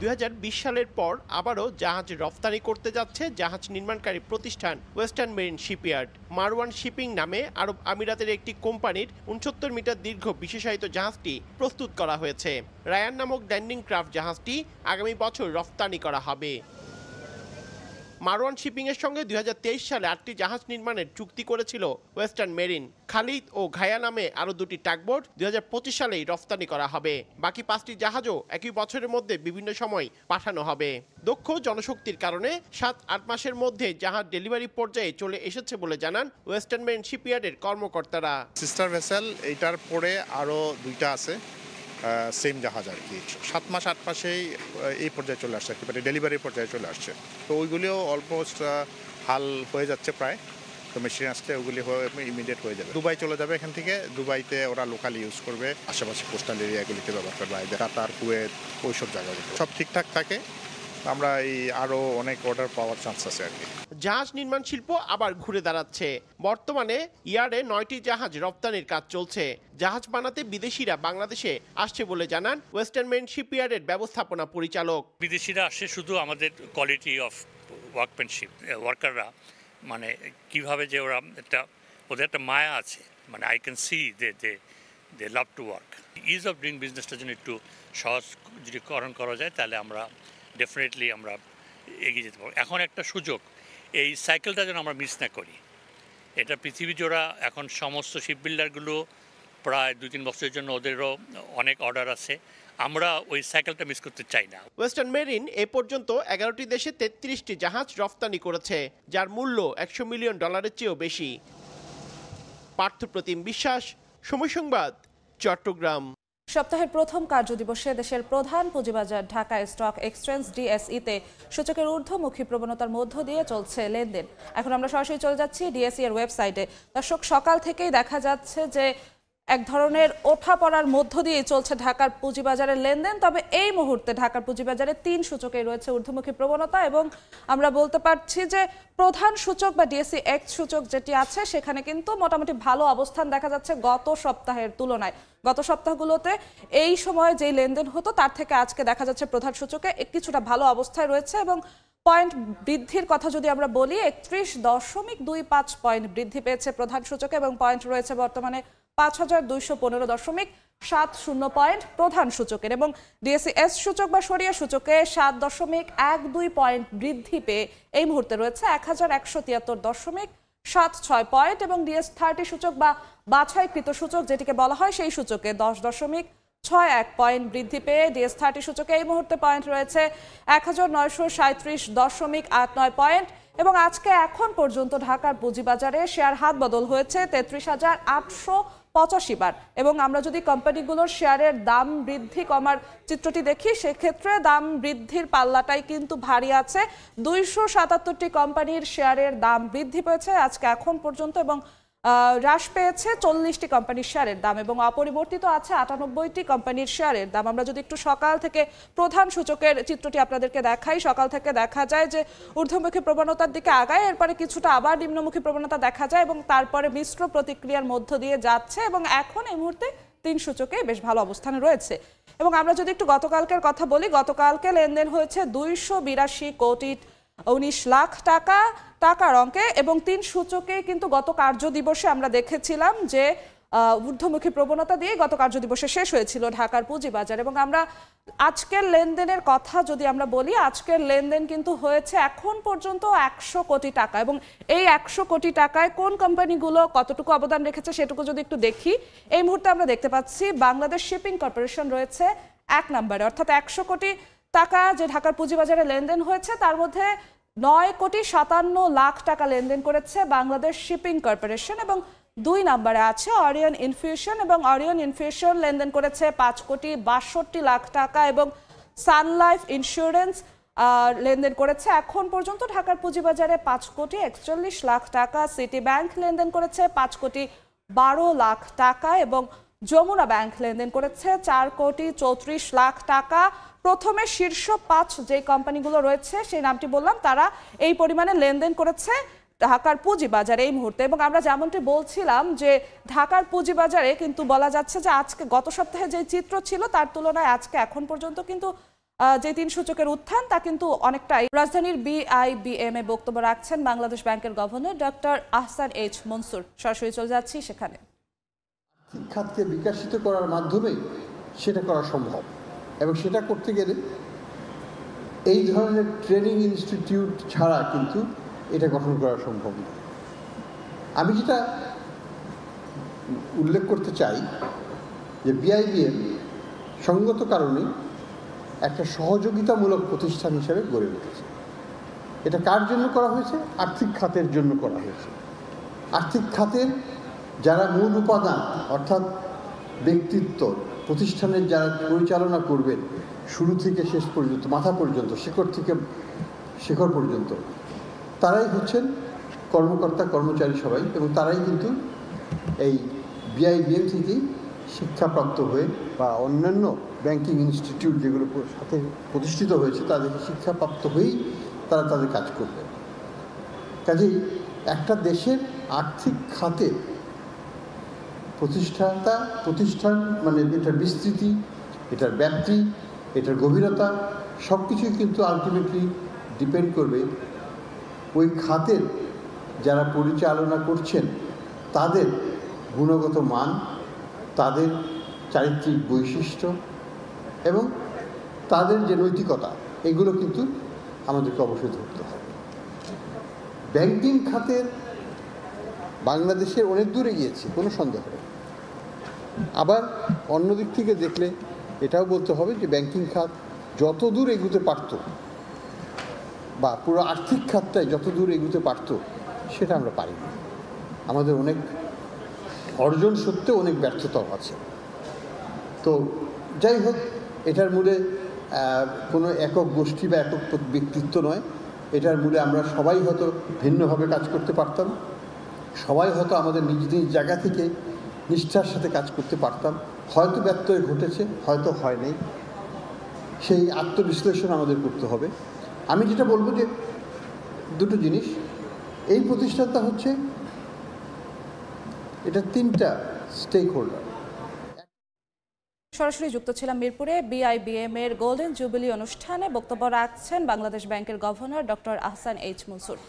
2020 সালের পর আবারও জাহাজ রফতানি করতে যাচ্ছে জাহাজ নির্মাণকারী প্রতিষ্ঠান western marine shipyard. Marwan shipping নামে আরব আমিরাতের একটি কোম্পানির 69 মিটার দীর্ঘ বিশেষায়িত জাহাজটি প্রস্তুত করা হয়েছে। রায়ান নামক ল্যান্ডিং ক্রাফট জাহাজটি আগামী বছর রফতানি করা হবে। মারওয়ান শিপিং এর সঙ্গে 2023 সালে 8টি জাহাজ নির্মাণের চুক্তি করেছিল ওয়েস্টার্ন মেরিন। খালিদ ও ঘায়া নামে আরও 2টি টাগবোট 2025 সালেই রফতানি করা হবে। বাকি 5টি জাহাজও একই বছরের মধ্যে বিভিন্ন সময় পাঠানো হবে। দক্ষ জনশক্তির কারণে 7-8 মাসের মধ্যে জাহাজ ডেলিভারি পর্যায়ে চলে এসেছে বলে জানান ওয়েস্টার্ন মেরিন শিপইয়ার্ডের কর্মকর্তারা। সিস্টার ভেসেল এইটার পরে আরও 2টা আছে সেম জাহাজ আর কি। 7 মাস 8 মাসেই এই পর্যায়ে চলে আসছে, একেবারে ডেলিভারি পর্যায়ে চলে আসছে। তো ওইগুলিও অলমোস্ট হাল হয়ে যাচ্ছে প্রায়। তো মেশিন আসলে ওগুলি ইমিডিয়েট হয়ে যাবে। দুবাই চলে যাবে এখান থেকে। দুবাইতে ওরা লোকাল ইউজ করবে, আশেপাশে কোস্টাল এরিয়াগুলিতে ব্যবহার করবে, কাতার, কুয়েত, ওইসব জায়গাগুলো সব ঠিকঠাক থাকে। আমরা এই আরও অনেক অর্ডার পাওয়ার চান্স আছে আর কি। জাহাজ নির্মাণ শিল্প আবার ঘুরে দাঁড়াচ্ছে। বর্তমানে ইয়ার্ডে 9টি জাহাজ রপ্তানির কাজ চলছে। জাহাজ বানাতে বিদেশিরা বাংলাদেশে আসছে বলে জানান ওয়েস্টার্ন মেরিন শিপইয়ার্ডের ব্যবস্থাপনা পরিচালক। বিদেশিরা আসে শুধু আমাদের কোয়ালিটি অফ ওয়ার্কম্যানশিপ, ওয়ার্কাররা মানে কিভাবে যে ওরা ওদের একটা মায়া আছে, মানে I can see they love to work. Ease of doing বিজনেসটা জন্য একটু সহজ যদি করা যায় তাহলে আমরা ডেফিনেটলি আমরা এগিয়ে যেতে পারবো। এখন একটা সুযোগ, এই সাইকেলটা যেন আমরা মিস না করি। এটা পৃথিবী জোড়া এখন সমস্ত শিপ বিল্ডারগুলো প্রায় 2-3 বছরের জন্য ওদেরও অনেক অর্ডার আছে, আমরা ওই সাইকেলটা মিস করতে চাই না। ওয়েস্টার্ন মেরিন এ পর্যন্ত 11টি দেশে 33টি জাহাজ রফতানি করেছে, যার মূল্য $100 মিলিয়ন চেয়েও বেশি। পার্থপ্রতিম বিশ্বাস, সময় সংবাদ, চট্টগ্রাম। সপ্তাহের প্রথম কার্যদিবসে দেশের প্রধান পুঁজিবাজার ঢাকা স্টক এক্সচেঞ্জ ডিএসইতে সূচকের ঊর্ধ্বমুখী প্রবণতার মধ্য দিয়ে চলছে লেনদেন। এখন আমরা সরাসরি চলে যাচ্ছি ডিএসই এর ওয়েবসাইটে। দর্শক, সকাল থেকেই দেখা যাচ্ছে যে এক ধরনের ওঠাপড়ার মধ্য দিয়ে চলছে ঢাকার পুঁজিবাজারের লেনদেন। তবে এই মুহূর্তে ঢাকার পুঁজিবাজারে 3 সূচকে রয়েছে ঊর্ধ্বমুখী প্রবণতা এবং আমরা বলতে পারছি যে প্রধান সূচক বা ডিএসই এক্স সূচক যেটি আছে সেখানে কিন্তু মোটামুটি ভালো অবস্থান দেখা যাচ্ছে গত সপ্তাহের তুলনায়। গত সপ্তাহগুলোতে এই সময়ে যেই লেনদেন হতো তার থেকে আজকে দেখা যাচ্ছে প্রধান সূচকে কিছুটা ভালো অবস্থায় রয়েছে এবং পয়েন্ট বৃদ্ধির কথা যদি আমরা বলি 31.25 পয়েন্ট বৃদ্ধি পেয়েছে প্রধান সূচকে এবং পয়েন্ট রয়েছে বর্তমানে 5215.70 পয়েন্ট প্রধান সূচকের। এবং ডিএসই এস সূচক বা সরিয়া সূচকে 7.12 পয়েন্ট বৃদ্ধি পেয়ে এই মুহূর্তে রয়েছে 1173.76 পয়েন্ট এবং ডিএস30 সূচক বা বাছাইকৃত সূচক যেটিকে বলা হয় সেই সূচকে 10.61 পয়েন্ট বৃদ্ধি পেয়ে ডিএস30 সূচকে এই মুহূর্তে পয়েন্ট রয়েছে 1937.89 পয়েন্ট। এবং আজকে এখন পর্যন্ত ঢাকার পুঁজিবাজারে শেয়ার হাত বদল হয়েছে 33,885 বার। এবং আমরা যদি কোম্পানিগুলোর শেয়ারের দাম বৃদ্ধি কমার চিত্রটি দেখি সেক্ষেত্রে দাম বৃদ্ধির পাল্লাটাই কিন্তু ভারী আছে। 277টি কোম্পানির শেয়ারের দাম বৃদ্ধি পেয়েছে আজকে এখন পর্যন্ত এবং হ্রাস পেয়েছে 40টি কোম্পানির শেয়ারের দাম এবং অপরিবর্তিত আছে 98টি কোম্পানির শেয়ারের দাম। আমরা যদি একটু সকাল থেকে প্রধান সূচকের চিত্রটি আপনাদেরকে দেখাই, সকাল থেকে দেখা যায় যে ঊর্ধ্বমুখী প্রবণতার দিকে আগায়, এরপরে কিছুটা আবার নিম্নমুখী প্রবণতা দেখা যায় এবং তারপরে মিশ্র প্রতিক্রিয়ার মধ্য দিয়ে যাচ্ছে এবং এখন এই মুহূর্তে 3 সূচকে বেশ ভালো অবস্থানে রয়েছে। এবং আমরা যদি একটু গতকালকের কথা বলি, গতকালকে লেনদেন হয়েছে 282.19 লাখ টাকার অঙ্কে এবং 3 সূচকে কিন্তু গত কার্যদিবসে আমরা দেখেছিলাম যে ঊর্ধ্বমুখী প্রবণতা দিয়ে গত কার্যদিবসে শেষ হয়েছিল ঢাকার পুঁজিবাজার। এবং আমরা আজকের লেনদেনের কথা যদি আমরা বলি, আজকের লেনদেন কিন্তু হয়েছে এখন পর্যন্ত 100 কোটি টাকা এবং এই 100 কোটি টাকায় কোন কোম্পানিগুলো কতটুকু অবদান রেখেছে সেটুকু যদি একটু দেখি, এই মুহূর্তে আমরা দেখতে পাচ্ছি বাংলাদেশ শিপিং কর্পোরেশন রয়েছে 1 নম্বরে, অর্থাৎ 100 কোটি টাকা যে ঢাকার পুঁজিবাজারে লেনদেন হয়েছে তার মধ্যে 9.57 লাখ টাকা লেনদেন করেছে বাংলাদেশ শিপিং কর্পোরেশন এবং 2 নম্বরে আছে অরিয়ন ইনফিউশন এবং অরিয়ন ইনফিউশন লেনদেন করেছে 5.62 লাখ টাকা এবং সান লাইফ ইন্স্যুরেন্স লেনদেন করেছে এখন পর্যন্ত ঢাকার পুঁজিবাজারে 5.41 লাখ টাকা। সিটি ব্যাংক লেনদেন করেছে 5.12 লাখ টাকা এবং যমুনা ব্যাংক লেনদেন করেছে 4.34 লাখ টাকা। প্রথমে শীর্ষ 5 যে কোম্পানিগুলো রয়েছে সেই নামটি বললাম, তারা এই পরিমাণে লেনদেন করেছে ঢাকার পুঁজিবাজারে এই মুহূর্তে। এবং আমরা যেমনটি বলছিলাম যে ঢাকার পুঁজিবাজারে কিন্তু বলা যাচ্ছে যে আজকে গত সপ্তাহে যে চিত্র ছিল তার তুলনায় আজকে এখন পর্যন্ত কিন্তু যে 3 সূচকের উত্থান তা কিন্তু অনেকটাই। রাজধানীর BIBM এ বক্তব্য রাখছেন বাংলাদেশ ব্যাংকের governor doctor Ahsan H Mansur. সরাসরি চলে যাচ্ছি সেখানে। খাতকে বিকশিত করার মাধ্যমে সেটা করা সম্ভব এবং সেটা করতে গেলে এই ধরনের ট্রেনিং ইনস্টিটিউট ছাড়া কিন্তু এটা গঠন করা সম্ভব না। আমি যেটা উল্লেখ করতে চাই যে BIBM সঙ্গত কারণে একটা সহযোগিতামূলক প্রতিষ্ঠান হিসেবে গড়ে উঠেছে। এটা কার জন্য করা হয়েছে? আর্থিক খাতের জন্য করা হয়েছে। আর্থিক খাতের যারা মূল উপাদান অর্থাৎ ব্যক্তিত্ব, প্রতিষ্ঠানের যারা পরিচালনা করবেন শুরু থেকে শেষ পর্যন্ত, মাথা পর্যন্ত, শিকড় থেকে শেখর পর্যন্ত, তারাই হচ্ছেন কর্মকর্তা কর্মচারী সবাই এবং তারাই কিন্তু এই BIBM থেকেই শিক্ষাপ্রাপ্ত হয়ে বা অন্যান্য ব্যাংকিং ইনস্টিটিউট যেগুলো সাথে প্রতিষ্ঠিত হয়েছে তাদেরকে শিক্ষাপ্রাপ্ত হয়েই তারা তাদের কাজ করবে। কাজেই একটা দেশের আর্থিক খাতে প্রতিষ্ঠান মানে এটার বিস্তৃতি, এটার ব্যাপ্তি, এটার গভীরতা সব কিছুই কিন্তু আলটিমেটলি ডিপেন্ড করবে ওই খাতের যারা পরিচালনা করছেন তাদের গুণগত মান, তাদের চারিত্রিক বৈশিষ্ট্য এবং তাদের যে নৈতিকতা, এগুলো কিন্তু আমাদেরকে অবশ্যই ধরতে হবে। ব্যাংকিং খাতের বাংলাদেশে অনেক দূরে গিয়েছে, কোনো সন্দেহ নেই। আবার অন্য দিক থেকে দেখলে এটাও বলতে হবে যে ব্যাংকিং খাত যত দূর এগুতে পারত বা পুরো আর্থিক খাতটাই যত দূর এগুতে পারত সেটা আমরা পারিনি। আমাদের অনেক অর্জন সত্ত্বেও অনেক ব্যর্থতাও আছে। তো যাই হোক, এটার মূলে কোনো একক গোষ্ঠী বা একক ব্যক্তিত্ব নয়, এটার মূলে আমরা সবাই হয়তো ভিন্নভাবে কাজ করতে পারতাম, সবাই হয়তো আমাদের নিজ নিজ জায়গা থেকে নিষ্ঠার সাথে কাজ করতে পারতাম। হয়তো ব্যত্যয় ঘটেছে, হয়তো হয় নাই, সেই আত্মবিশ্লেষণ আমাদের করতে হবে। আমি যেটা বলবো যে দুটো জিনিস, এই প্রতিষ্ঠানটা হচ্ছে এটা 3টা স্টেক হোল্ডার। সরাসরি যুক্ত ছিলাম মিরপুরে বিআইবিএম এর গোল্ডেন জুবিলি অনুষ্ঠানে। বক্তব্য রাখছেন বাংলাদেশ ব্যাংকের governor doctor Ahsan H Mansur.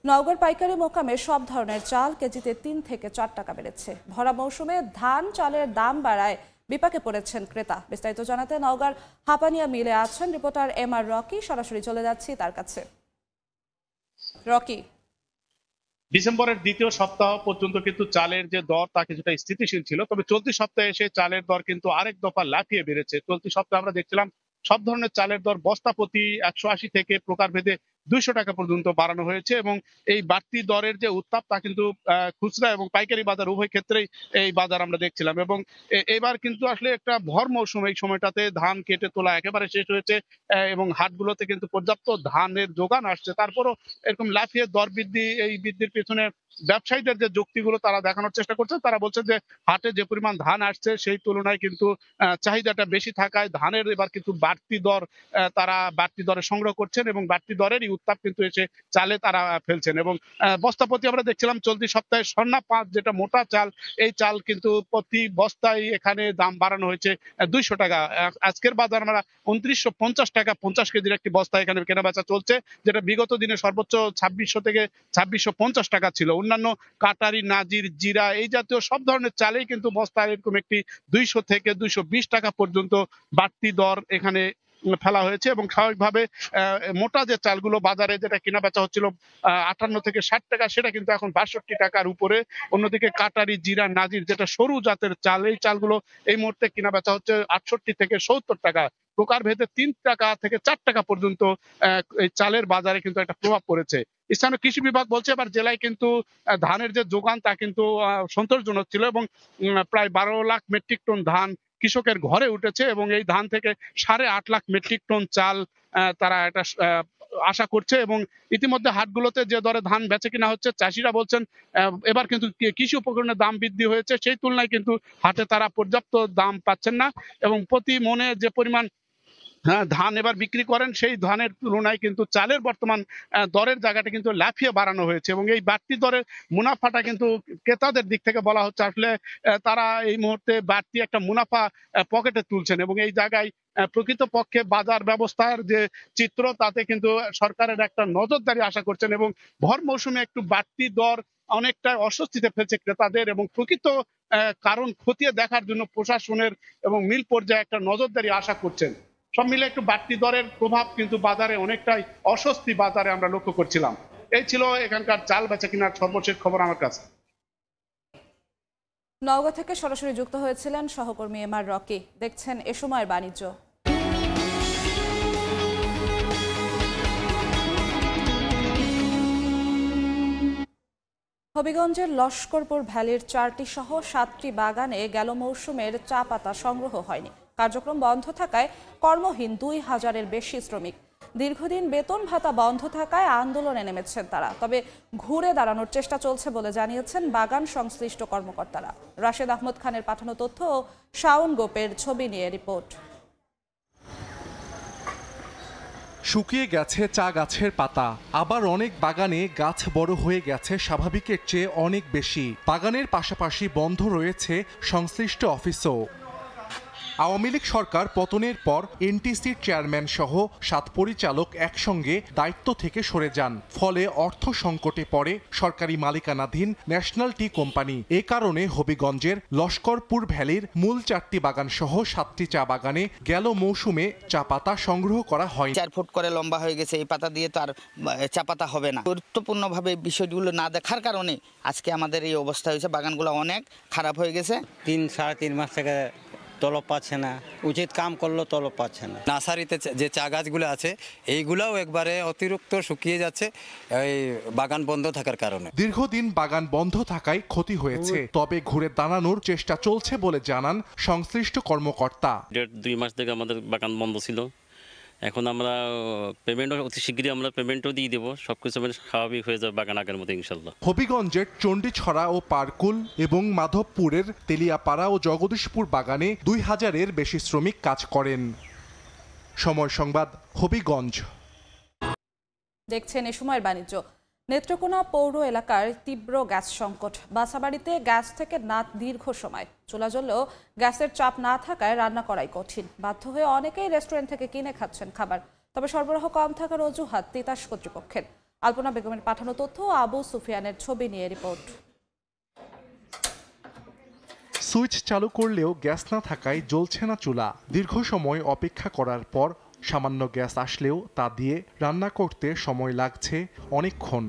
নওগাঁর পাইকারি মোকামে সব ধরনের চাল কেজিতে 3 থেকে 4 টাকা বেড়েছে। ভরা মৌসুমে ধান চালের দাম বাড়ায় বিপাকে পড়েছেন ক্রেতা। বিস্তারিত জানাতে নওগাঁর হাপানিয়া মিলে আছেন রিপোর্টার এম.আর. রকি। সরাসরি চলে যাচ্ছি তার কাছে। রকি, ডিসেম্বরের দ্বিতীয় সপ্তাহ পর্যন্ত কিন্তু চালের যে দর তা কিছুটা স্থিতিশীল ছিল, তবে চলতি সপ্তাহে এসে চালের দর কিন্তু আরেক দফা লাফিয়ে বেড়েছে। চলতি সপ্তাহে আমরা দেখছিলাম সব ধরনের চালের দর বস্তা প্রতি 180 থেকে প্রকারভেদে 200 টাকা পর্যন্ত বাড়ানো হয়েছে এবং এই বাড়তি দরের যে উত্তাপ তা কিন্তু খুচরা এবং পাইকারি বাজার উভয় ক্ষেত্রেই এই বাজার আমরা দেখছিলাম। এবং এবার কিন্তু আসলে একটা ভর মৌসুম, এই সময়টাতে ধান কেটে তোলা একেবারে শেষ হয়েছে এবং হাটগুলোতে কিন্তু পর্যাপ্ত ধানের যোগান আসছে। তারপরও এরকম লাফিয়ে দর বৃদ্ধি, এই বৃদ্ধির পেছনে ব্যবসায়ীদের যে যুক্তিগুলো তারা দেখানোর চেষ্টা করছে, তারা বলছে যে হাটে যে পরিমাণ ধান আসছে সেই তুলনায় কিন্তু চাহিদাটা বেশি থাকায় ধানের এবার কিন্তু বাড়তি দর, তারা বাড়তি দরে সংগ্রহ করছেন এবং বাড়তি দরেরই উত্তাপ কিন্তু এসে চালে তারা ফেলছেন। এবং বস্তা প্রতি আমরা দেখছিলাম চলতি সপ্তাহে স্বর্ণা 5 যেটা মোটা চাল, এই চাল কিন্তু প্রতি বস্তায় এখানে দাম বাড়ানো হয়েছে 200 টাকা। আজকের বাজার আমরা 2950 টাকা 50 কেজির একটি বস্তা এখানে কেনাবেচা চলছে, যেটা বিগত দিনে সর্বোচ্চ 2600 থেকে 2650 টাকা ছিল। অন্যান্য কাটারি, নাজির, জিরা এই জাতীয় সব ধরনের চালেই কিন্তু বস্তায় এরকম একটি 200 থেকে 220 টাকা পর্যন্ত বাড়তি দর এখানে ফেলা হয়েছে। এবং স্বাভাবিকভাবে মোটা যে চালগুলো বাজারে যেটা কেনা বেচা হচ্ছিল 58 থেকে 60 টাকা, সেটা কিন্তু এখন 62 টাকার উপরে। অন্যদিকে কাটারি, জিরা, নাজির যেটা সরু জাতের চাল, এই চালগুলো এই মুহূর্তে কেনা বেচা হচ্ছে 68 থেকে 70 টাকা। প্রকারভেদে 3 টাকা থেকে 4 টাকা পর্যন্ত এই চালের বাজারে কিন্তু একটা প্রভাব পড়েছে। স্থানীয় কৃষি বিভাগ বলছে এবার জেলায় কিন্তু ধানের যে যোগান তা কিন্তু সন্তোষজনক ছিল এবং প্রায় 12 লাখ মেট্রিক টন ধান কৃষকের ঘরে উঠেছে এবং এই ধান থেকে 8.5 লাখ মেট্রিক টন চাল তারা একটা আশা করছে। এবং ইতিমধ্যে হাটগুলোতে যে দরে ধান বেচে কিনা হচ্ছে, চাষিরা বলছেন এবার কিন্তু কৃষি উপকরণের দাম বৃদ্ধি হয়েছে, সেই তুলনায় কিন্তু হাটে তারা পর্যাপ্ত দাম পাচ্ছেন না এবং প্রতি মনে যে পরিমাণ ধান এবার বিক্রি করেন সেই ধানের তুলনায় কিন্তু চালের বর্তমান দরের জায়গাটা কিন্তু লাফিয়ে বাড়ানো হয়েছে। এবং এই বাড়তি দরের মুনাফাটা কিন্তু ক্রেতাদের দিক থেকে বলা হচ্ছে আসলে তারা এই মুহূর্তে বাড়তি একটা মুনাফা পকেটে তুলছেন এবং এই জায়গায় প্রকৃতপক্ষে বাজার ব্যবস্থার যে চিত্র তাতে কিন্তু সরকারের একটা নজরদারি আশা করছেন এবং ভর মৌসুমে একটু বাড়তি দর অনেকটা অস্বস্তিতে ফেলছে ক্রেতাদের এবং প্রকৃত কারণ খতিয়ে দেখার জন্য প্রশাসনের এবং মিল পর্যায়ে একটা নজরদারি আশা করছেন। সব মিলে একটু বাড়তি দরের প্রভাব কিন্তু বাজারে অনেকটাই অস্বস্তি বাজারে আমরা লক্ষ্য করছিলাম। এই ছিল এখানকার চাল বেচা কেনার সর্বশেষ খবর আমার কাছে। নওগাঁ থেকে সরাসরি যুক্ত হয়েছিলেন সহকর্মী এম.আর. রকি। দেখছেন এ সময়ের বাণিজ্য। হবিগঞ্জের লস্করপুর ভ্যালির 4টি সহ 7টি বাগানে গেল মৌসুমের চা পাতা সংগ্রহ হয়নি। কার্যক্রম বন্ধ থাকায় কর্মহীন 2000-এর বেশি শ্রমিক। দীর্ঘদিন বেতন ভাতা বন্ধ থাকায় আন্দোলনে নেমেছেন তারা। তবে ঘুরে দাঁড়ানোর চেষ্টা চলছে বলে জানিয়েছেন বাগান সংশ্লিষ্ট কর্মকর্তারা। রাশেদ আহমদ খানের পাঠানো তথ্য ও শাওন গোপের ছবি নিয়ে রিপোর্ট। শুকিয়ে গেছে চা গাছের পাতা, আবার অনেক বাগানে গাছ বড় হয়ে গেছে স্বাভাবিকের চেয়ে অনেক বেশি। বাগানের পাশাপাশি বন্ধ রয়েছে সংশ্লিষ্ট অফিসও। আওয়ামী লীগ সরকার পতনের পর এনটিসির চেয়ারম্যান সহ 7 পরিচালক একসঙ্গে দায়িত্ব থেকে সরে যান। ফলে অর্থ সংকটে পড়ে সরকারি মালিকানাধীন ন্যাশনাল টি কোম্পানি। এ কারণে হবিগঞ্জের লস্করপুর ভ্যালির মূল 4টি বাগান সহ 7টি চা বাগানে গেল মৌসুমে চা পাতা সংগ্রহ করা হয়। 4 ফুট করে লম্বা হয়ে গেছে, এই পাতা দিয়ে তো আর চা পাতা হবে না। গুরুত্বপূর্ণভাবে বিষয়গুলো না দেখার কারণে আজকে আমাদের এই অবস্থা হয়েছে। বাগানগুলো অনেক খারাপ হয়ে গেছে। 3-3.5 মাস থেকে তলব পাচ্ছে না, উচিত কাম করলেও তলব পাচ্ছে না। নার্সারিতে যে চা গাছগুলো আছে এইগুলাও একবারে অতিরিক্ত শুকিয়ে যাচ্ছে এই বাগান বন্ধ থাকার কারণে। দীর্ঘদিন বাগান বন্ধ থাকায় ক্ষতি হয়েছে, তবে ঘুরে দাঁড়ানোর চেষ্টা চলছে বলে জানান সংশ্লিষ্ট কর্মকর্তা। 1.5-2 মাস থেকে আমাদের বাগান বন্ধ ছিল, এখন আমরা পেমেন্টও অতি শীঘ্রই আমরা পেমেন্টও দিয়ে দেবো, সবকিছু স্বাভাবিক হয়ে যাবে বাগান আগের মতো ইনশাল্লাহ। হবিগঞ্জের চণ্ডীছড়া ও পারকুল এবং মাধবপুরের তেলিয়াপাড়া ও জগদীশপুর বাগানে 2000-এর বেশি শ্রমিক কাজ করেন। সময় সংবাদ, হবিগঞ্জ। দেখছেন এ সময়ের বাণিজ্য। নেত্রকোনা পৌর এলাকার তীব্র গ্যাস সংকট। বাসাবাড়িতে গ্যাস থেকে না দীর্ঘ সময় চুলা জ্বললেও গ্যাসের চাপ না থাকায় রান্না করাই কঠিন। বাধ্য হয়ে অনেকেই রেস্টুরেন্ট থেকে কিনে খাচ্ছেন খাবার। তবে সরবরাহ কম থাকার অজুহাত তিতাস কর্তৃপক্ষের। আলপনা বেগমের পাঠানো তথ্য, আবু সুফিয়ানের ছবি নিয়ে রিপোর্ট। সুইচ চালু করলেও গ্যাস না থাকায় জ্বলছে না চুলা। দীর্ঘ সময় অপেক্ষা করার পর সামান্য গ্যাস আসলেও তা দিয়ে রান্না করতে সময় লাগছে অনেকক্ষণ।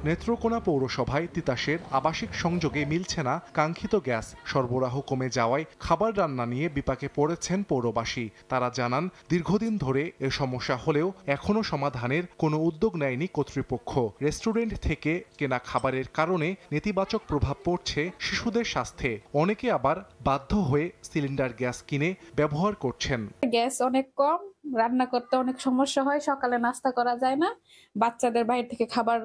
নেত্রকোনা পৌরসভায় তিতাসের আবাসিক সংযোগে মিলছে না কাঙ্ক্ষিত গ্যাস। সরবরাহ কমে যাওয়ায় খাবার রান্না নিয়ে বিপাকে পড়েছেন পৌরবাসী। তারা জানান, দীর্ঘদিন ধরে এ সমস্যা হলেও এখনো সমাধানের কোনো উদ্যোগ নেয়নি কর্তৃপক্ষ। রেস্টুরেন্ট থেকে কেনা খাবারের কারণে নেতিবাচক প্রভাব পড়ছে শিশুদের স্বাস্থ্যে। অনেকে আবার বাধ্য হয়ে সিলিন্ডার গ্যাস কিনে ব্যবহার করছেন। গ্যাস অনেক কম, রান্না করতে অনেক সমস্যা হয়, সকালে নাস্তা করা যায় না, বাচ্চাদের বাইরে থেকে খাবার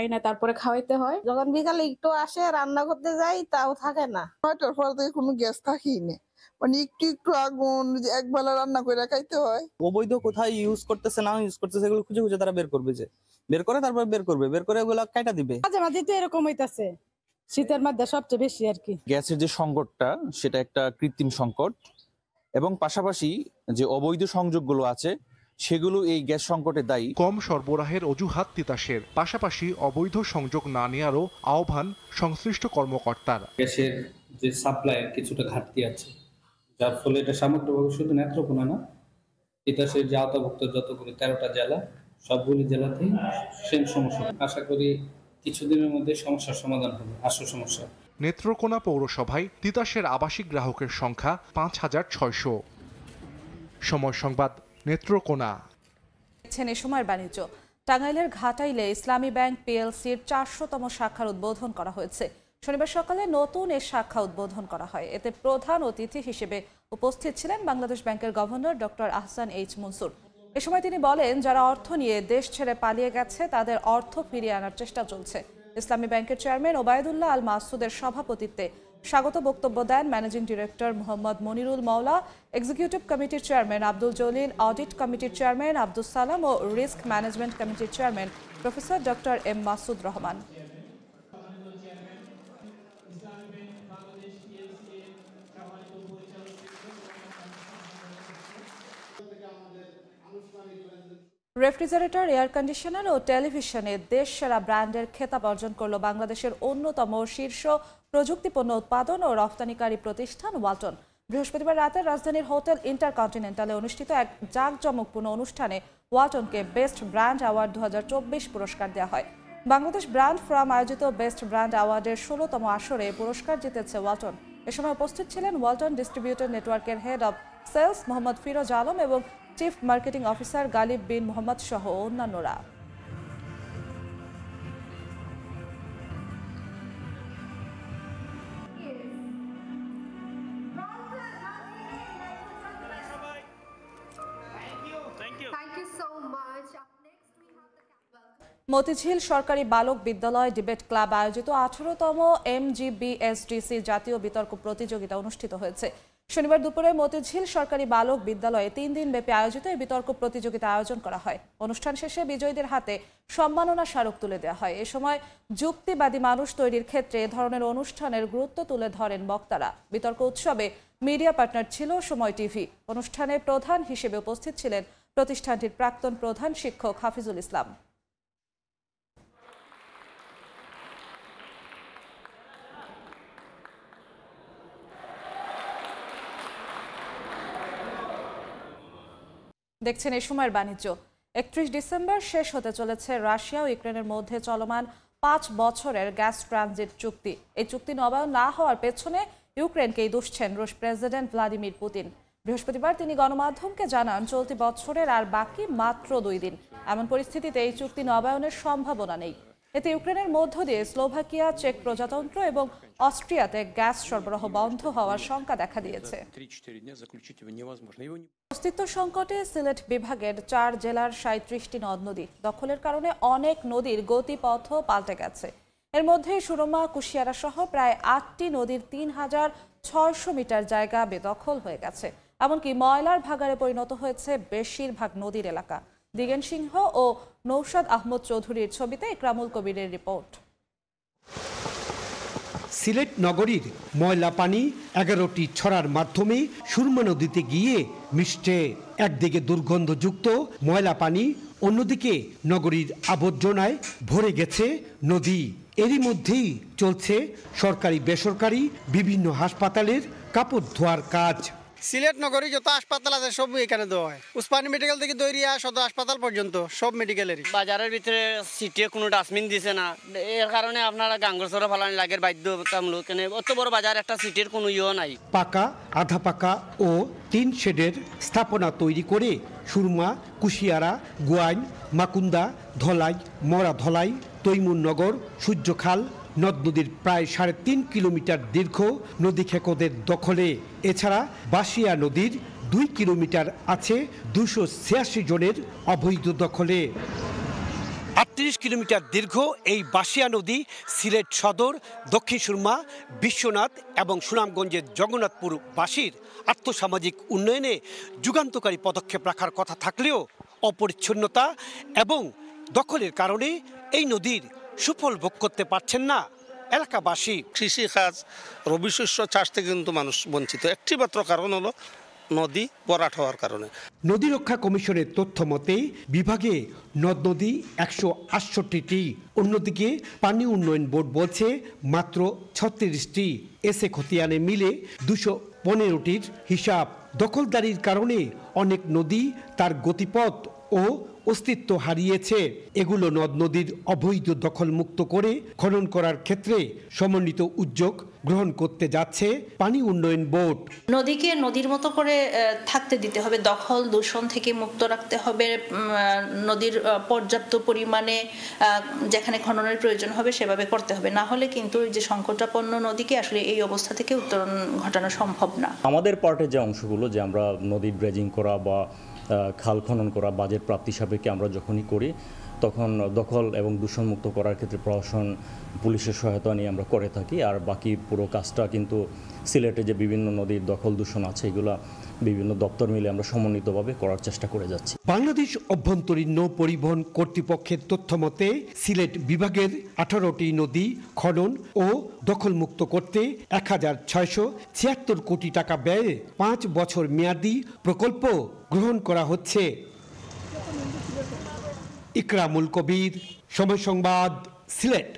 আইনা তারপরে খাওয়াইতে হয়। যখন বিকালে একটু আসে রান্না করতে যাই তাও থাকে না। 9টার পর থেকে কোনো গ্যাস থাকেই না, মানে একটু একটু আগুন একবেলা রান্না করে খাইতে হয়। অবৈধ কোথায় ইউজ করতেছে না ইউজ করতেছে এগুলো খুঁজে খুঁজে তারা বের করবে, যে বের করে তারপর বের করে এগুলো কাটা দিবে। মাঝে মাঝে তো এরকম হইতাছে, শীতের মধ্যে সবচেয়ে বেশি আর কি। গ্যাসের যে সংকটটা সেটা একটা কৃত্রিম সংকট, এবং পাশাপাশি যে অবৈধ সংযোগগুলো আছে সেগুলো এই গ্যাস সংকটে দায়ী। কম সরবরাহের অজুহাত তিতাসের, পাশাপাশি অবৈধ সংযোগ না নেওয়ারও আহ্বান সংশ্লিষ্ট কর্মকর্তার। গ্যাসের যে সাপ্লাইয়ের কিছুটা ঘাটতি আছে, যার ফলে এটা সামগ্রিকভাবে শুধু নেত্রকোনা না, তিতাসের যে আওতাভুক্ত যতগুলো 13টা জেলা, সবগুলি জেলাতেই সেম সমস্যা। আশা করি কিছুদিনের মধ্যে সমস্যার সমাধান হবে, আসল সমস্যা। নেত্রকোনা পৌরসভায় তিতাসের আবাসিক গ্রাহকের সংখ্যা 5600। সময় সংবাদ, নেত্রকোনা। দেখছেন এ সময়ের বাণিজ্য। টাঙ্গাইলের ঘাটাইলে ইসলামী ব্যাংক পিএলসির 400তম শাখার উদ্বোধন করা হয়েছে। শনিবার সকালে নতুন এ শাখা উদ্বোধন করা হয়। এতে প্রধান অতিথি হিসেবে উপস্থিত ছিলেন বাংলাদেশ ব্যাংকের governor doctor Ahsan H Mansur. এ সময় তিনি বলেন, যারা অর্থ নিয়ে দেশ ছেড়ে পালিয়ে গেছে তাদের অর্থ ফিরিয়ে আনার চেষ্টা চলছে। ইসলামী ব্যাংকের চেয়ারম্যান ওবায়দুল্লাহ আল মাসুদের সভাপতিত্বে স্বাগত বক্তব্য দেন managing director Mohammad Monirul Mawla, executive কমিটির চেয়ারম্যান আব্দুল জলিল, অডিট কমিটির চেয়ারম্যান আব্দুল সালাম ও রিস্ক ম্যানেজমেন্ট কমিটির chairman professor doctor M Masud Rahman. Refrigerator, air conditioner ও টেলিভিশনে দেশ সেরা ব্র্যান্ডের খেতাব অর্জন করল বাংলাদেশের অন্যতম শীর্ষ প্রযুক্তিপণ্য উৎপাদন ও রফতানিকারী প্রতিষ্ঠান ওয়ালটন। বৃহস্পতিবার রাতে রাজধানীর হোটেল ইন্টারকন্টিনেন্টালে অনুষ্ঠিত এক জাঁকজমকপূর্ণ অনুষ্ঠানে ওয়ালটনকে বেস্ট ব্র্যান্ড অ্যাওয়ার্ড 2024 পুরস্কার দেওয়া হয়। বাংলাদেশ ব্র্যান্ড ফোরাম আয়োজিত বেস্ট ব্র্যান্ড অ্যাওয়ার্ডের 16তম আসরে পুরস্কার জিতেছে ওয়ালটন। এ সময় উপস্থিত ছিলেন ওয়ালটন ডিস্ট্রিবিউটর নেটওয়ার্কের head of sales Mohammad Firoz Alam এবং chief marketing officer Ghalib bin Mohammad সহ অন্যান্যরা। মতিঝিল সরকারি বালক বিদ্যালয় ডিবেট ক্লাব আয়োজিত 18তম MGBSDC জাতীয় বিতর্ক প্রতিযোগিতা অনুষ্ঠিত হয়েছে। শনিবার দুপুরে মতিঝিল সরকারি বালক বিদ্যালয়ে 3 দিন ব্যাপী আয়োজিত এই বিতর্ক প্রতিযোগিতা আয়োজন করা হয়। অনুষ্ঠান শেষে বিজয়ীদের হাতে সম্মাননা স্মারক তুলে দেওয়া হয়। এ সময় যুক্তিবাদী মানুষ তৈরির ক্ষেত্রে এ ধরনের অনুষ্ঠানের গুরুত্ব তুলে ধরেন বক্তারা। বিতর্ক উৎসবে মিডিয়া পার্টনার ছিল সময় টিভি। অনুষ্ঠানে প্রধান হিসেবে উপস্থিত ছিলেন প্রতিষ্ঠানটির প্রাক্তন প্রধান শিক্ষক হাফিজুল ইসলাম। দেখছেন এই সময়ের বাণিজ্য। 31 ডিসেম্বর শেষ হতে চলেছে রাশিয়া ও ইউক্রেনের মধ্যে চলমান 5 বছরের গ্যাস ট্রানজিট চুক্তি। এই চুক্তি নবায়ন না হওয়ার পেছনে ইউক্রেনকেই দোষছেন রুশ প্রেসিডেন্ট ভ্লাদিমির পুতিন। বৃহস্পতিবার তিনি গণমাধ্যমকে জানান, চলতি বছরের আর বাকি মাত্র 2 দিন। এমন পরিস্থিতিতে এই চুক্তি নবায়নের সম্ভাবনা নেই। এতে ইউক্রেনের মধ্য দিয়ে স্লোভাকিয়া, চেক প্রজাতন্ত্র এবং অস্ট্রিয়াতে গ্যাস সরবরাহ বন্ধ হওয়ার শঙ্কা দেখা দিয়েছে। অস্তিত্ব সংকটে সিলেট বিভাগের 4 জেলার 37টি নদ নদী দখলের কারণে অনেক নদীর গতিপথও পাল্টে গেছে। এর মধ্যে সুরমা, কুশিয়ারা সহ প্রায় 8টি নদীর 3600 মিটার জায়গা বেদখল হয়ে গেছে। এমনকি ময়লার ভাগাড়ে পরিণত হয়েছে বেশিরভাগ নদীর এলাকা। দিগেন সিংহ ও নৌশাদ আহমদ চৌধুরীর ছবিতে ইকরামুল কবিরের রিপোর্ট। সিলেট নগরীর ময়লা পানি 11টি ছড়ার মাধ্যমে সুরমা নদীতে গিয়ে মিশছে। একদিকে দুর্গন্ধযুক্ত ময়লা পানি, অন্যদিকে নগরীর আবর্জনায় ভরে গেছে নদী। এরই মধ্যেই চলছে সরকারি বেসরকারি বিভিন্ন হাসপাতালের কাপড় ধোয়ার কাজ। সিলেট নগরী যত হাসপাতাল আছে সব এখানে দেওয়া হয়। উসমানী মেডিকেল থেকে দৈরিয়া সদর হাসপাতাল পর্যন্ত সব মেডিকেলেরই। বাজারের ভিতরে সিটে কোনো ডাস্টবিন দিছে না, এর কারণে আপনারা গাঙ্গরসরা ফালানি লাগের বাধ্যতামূলক। অত বড় বাজার একটা সিটের কোনো ইয়ে নাই। পাকা, আধা পাকা ও টিন শেডের স্থাপনা তৈরি করে সুরমা, কুশিয়ারা, গোয়াইন, মাকুন্দা, ধলাই, মরা ধলাই, তৈমুরনগর, সূর্যখাল নদ নদীর প্রায় 3.5 কিলোমিটার দীর্ঘ নদী খেকোদের দখলে। এছাড়া বাসিয়া নদীর 2 কিলোমিটার আছে 286 জনের অবৈধ দখলে। 38 কিলোমিটার দীর্ঘ এই বাসিয়া নদী সিলেট সদর, দক্ষিণ সুরমা, বিশ্বনাথ এবং সুনামগঞ্জের জগন্নাথপুর বাসীর আর্থসামাজিক উন্নয়নে যুগান্তকারী পদক্ষেপ রাখার কথা থাকলেও অপরিচ্ছন্নতা এবং দখলের কারণে এই নদীর সুফল ভোগ করতে পারছেন না এলাকাবাসী। কৃষিকাজ, রবি শস্য চাষ থেকে কিন্তু মানুষ বঞ্চিত। একটি মাত্র কারণ হলো নদী ভরাট হওয়ার কারণে। নদী রক্ষা কমিশনের তথ্য মতে বিভাগে নদ নদী 168টি। অন্যদিকে পানি উন্নয়ন বোর্ড বলছে মাত্র 36টি। এসে খতিয়ানে মিলে 215টির হিসাব। দখলদারির কারণে অনেক নদী তার গতিপথ ও অস্তিত্ব হারিয়েছে। এগুলো নদ নদীর অবৈধ দখল মুক্ত করে খনন করার ক্ষেত্রে সমন্বিত উদ্যোগ গ্রহণ করতে যাচ্ছে পানি উন্নয়ন বোর্ড। নদীকে নদীর মতো করে থাকতে দিতে হবে, দখল দূষণ থেকে মুক্ত রাখতে হবে। নদীর পর্যাপ্ত পরিমাণে যেখানে খননের প্রয়োজন হবে সেভাবে করতে হবে, না হলে কিন্তু যে সংকটাপন্ন নদীকে আসলে এই অবস্থা থেকে উত্তরণ ঘটানো সম্ভব না। আমাদের পার্টের যে অংশগুলো, যে আমরা নদী ড্রেজিং করা বা খাল খনন করা বাজেট প্রাপ্তি সাপেক্ষে আমরা যখনই করি তখন দখল এবং দূষণমুক্ত করার ক্ষেত্রে প্রশাসন, পুলিশের সহায়তা নিয়ে আমরা করে থাকি। আর বাকি পুরো কাজটা কিন্তু সিলেটে যে বিভিন্ন নদীর দখল দূষণ আছে এগুলা বিভিন্ন দপ্তর মিলে আমরা সমন্বিতভাবে করার চেষ্টা করে যাচ্ছি। বাংলাদেশ অভ্যন্তরীণ নৌ পরিবহন কর্তৃপক্ষের তথ্য মতে সিলেট বিভাগের 18টি নদী খনন ও দখলমুক্ত করতে 1676 কোটি টাকা ব্যয়ে 5 বছর মেয়াদী প্রকল্প গ্রহণ করা হচ্ছে। ইকরামুল কবির, সময় সংবাদ, সিলেট।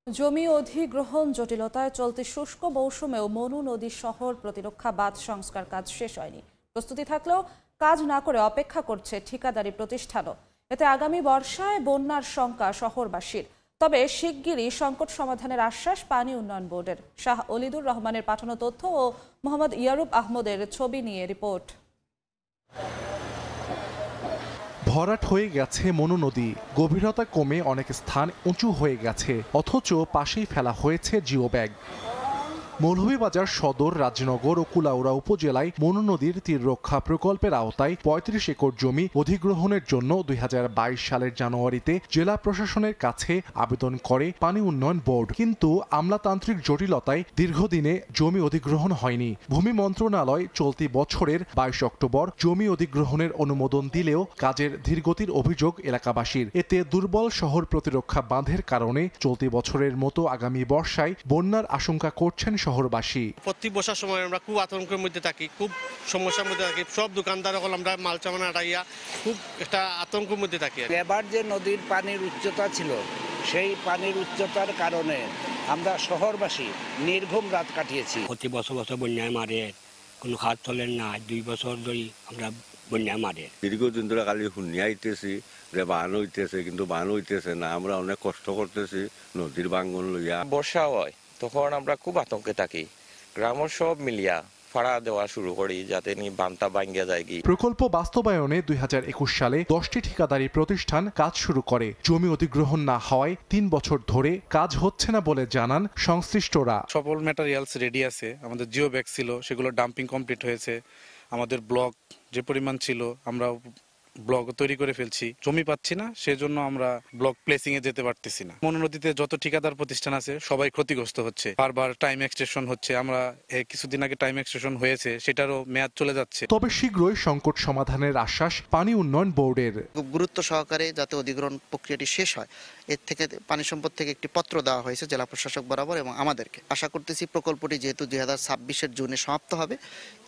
জমি অধিগ্রহণ জটিলতায় চলতি শুষ্ক মৌসুমেও মনু নদী শহর প্রতিরক্ষা বাঁধ সংস্কার কাজ শেষ হয়নি। প্রস্তুতি থাকলেও কাজ না করে অপেক্ষা করছে ঠিকাদারি প্রতিষ্ঠানও। এতে আগামী বর্ষায় বন্যার শঙ্কা শহরবাসীর। তবে শিগগিরই সংকট সমাধানের আশ্বাস পানি উন্নয়ন বোর্ডের। শাহ অলিদুর রহমানের পাঠানো তথ্য ও মোহাম্মদ ইয়ারুব আহমদের ছবি নিয়ে রিপোর্ট। ভরাট হয়ে গেছে মনু নদী, গভীরতা কমে অনেক স্থান উঁচু হয়ে গেছে, অথচ পাশেই ফেলা হয়েছে জিও ব্যাগ। মৌলভীবাজার সদর, রাজনগর ও কুলাউড়া উপজেলায় মনু নদীর তীর রক্ষা প্রকল্পের আওতায় ৩৫ একর জমি অধিগ্রহণের জন্য ২০২২ সালের জানুয়ারিতে জেলা প্রশাসনের কাছে আবেদন করে পানি উন্নয়ন বোর্ড, কিন্তু আমলাতান্ত্রিক জটিলতায় দীর্ঘদিনে জমি অধিগ্রহণ হয়নি। ভূমি মন্ত্রণালয় চলতি বছরের ২২ অক্টোবর জমি অধিগ্রহণের অনুমোদন দিলেও কাজের ধীরগতির অভিযোগ এলাকাবাসীর। এতে দুর্বল শহর প্রতিরক্ষা বাঁধের কারণে চলতি বছরের মতো আগামী বর্ষায় বন্যার আশঙ্কা করছেন শহরবাসী। প্রতি বর্ষার সময় আমরা খুব আতঙ্কের মধ্যে থাকি, খুব সমস্যার মধ্যে থাকি। সব দোকানদার হল আমরা মাল চামান আটাইয়া খুব একটা আতঙ্কের মধ্যে থাকি। এবার যে নদীর পানির উচ্চতা ছিল, সেই পানির উচ্চতার কারণে আমরা শহরবাসী নির্ঘুম রাত কাটিয়েছি। প্রতি বছর বন্যায় মারে, কোনো হাত চলেন না। 2 বছর ধরে আমরা বন্যায় মারে। দীর্ঘদিন ধরে খালি শুনিয়া আইতেছি যে বান হইতেছে, কিন্তু বান হইতেছে না। আমরা অনেক কষ্ট করতেছি নদীর ভাঙ্গন লইয়া। বর্ষা হয় তখন আমরা খুব আতঙ্কে থাকি। গ্রামের সব মিলিয়া ফাড়া দেওয়া শুরু করি যাতে বানটা ভাঙ্গিয়া যায়। প্রকল্প বাস্তবায়নে ২০২১ সালে 10টি ঠিকাদারি প্রতিষ্ঠান কাজ শুরু করে। জমি অধিগ্রহণ না হওয়ায় 3 বছর ধরে কাজ হচ্ছে না বলে জানান সংশ্লিষ্টরা। সকল ম্যাটেরিয়ালস রেডি আছে, আমাদের জিও ব্যাগ ছিল, সেগুলো ডাম্পিং কমপ্লিট হয়েছে। আমাদের ব্লক যে পরিমাণ ছিল আমরা ব্লক তৈরি করে ফেলছি। জমি পাচ্ছি না, সেজন্য আমরা ব্লক প্লেসিং এ যেতে পারতেছি না। মনু নদীতে যত ঠিকাদার প্রতিষ্ঠান আছে সবাই ক্ষতিগ্রস্ত হচ্ছে, বারবার টাইম এক্সটেনশন হচ্ছে। আমরা কিছুদিন আগে টাইম এক্সটেনশন হয়েছে, সেটারও মেয়াদ চলে যাচ্ছে। তবে শীঘ্রই সংকট সমাধানের আশ্বাস পানি উন্নয়ন বোর্ডের। খুব গুরুত্ব সহকারে যাতে অধিগ্রহণ প্রক্রিয়াটি শেষ হয়, এর থেকে পানি সম্পদ থেকে একটি পত্র দেওয়া হয়েছে জেলা প্রশাসক বরাবর এবং আমাদেরকে। আশা করতেছি প্রকল্পটি যেহেতু 2026-এর জুনে সমাপ্ত হবে,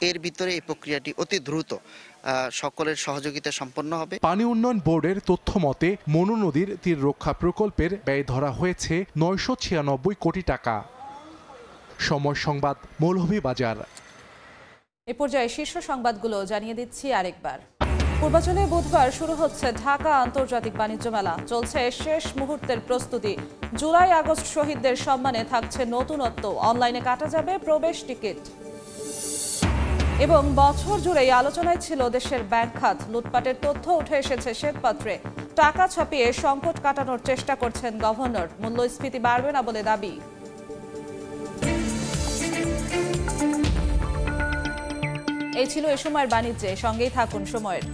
এর ভিতরে এই প্রক্রিয়াটি অতি দ্রুত সকলের সহযোগিতা সম্পন্ন হবে। পানি উন্নয়ন বোর্ডের তথ্য মতে মনু নদীর তীর রক্ষা প্রকল্পের ব্যয় ধরা হয়েছে 996 কোটি টাকা। সময় সংবাদ, মৌলভীবাজার। এ পর্যায়ে শীর্ষ সংবাদগুলো জানিয়ে দিচ্ছি আরেকবার। পূর্বাঞ্চলে বুধবার শুরু হচ্ছে ঢাকা আন্তর্জাতিক বাণিজ্য মেলা। চলছে শেষ মুহূর্তের প্রস্তুতি। জুলাই আগস্ট শহীদদের সম্মানে থাকছে নতুনত্ব। অনলাইনে কাটা যাবে প্রবেশ টিকিট। এবং বছর জুড়েই আলোচনায় ছিল দেশের ব্যাংক খাত। লুটপাটের তথ্য উঠে এসেছে শ্বেতপত্রে। টাকা ছাপিয়ে সংকট কাটানোর চেষ্টা করছেন গভর্নর। মূল্যস্ফীতি বাড়বে না বলে দাবি। এই ছিল এ সময়ের বাণিজ্যে। সঙ্গেই থাকুন সময়ের।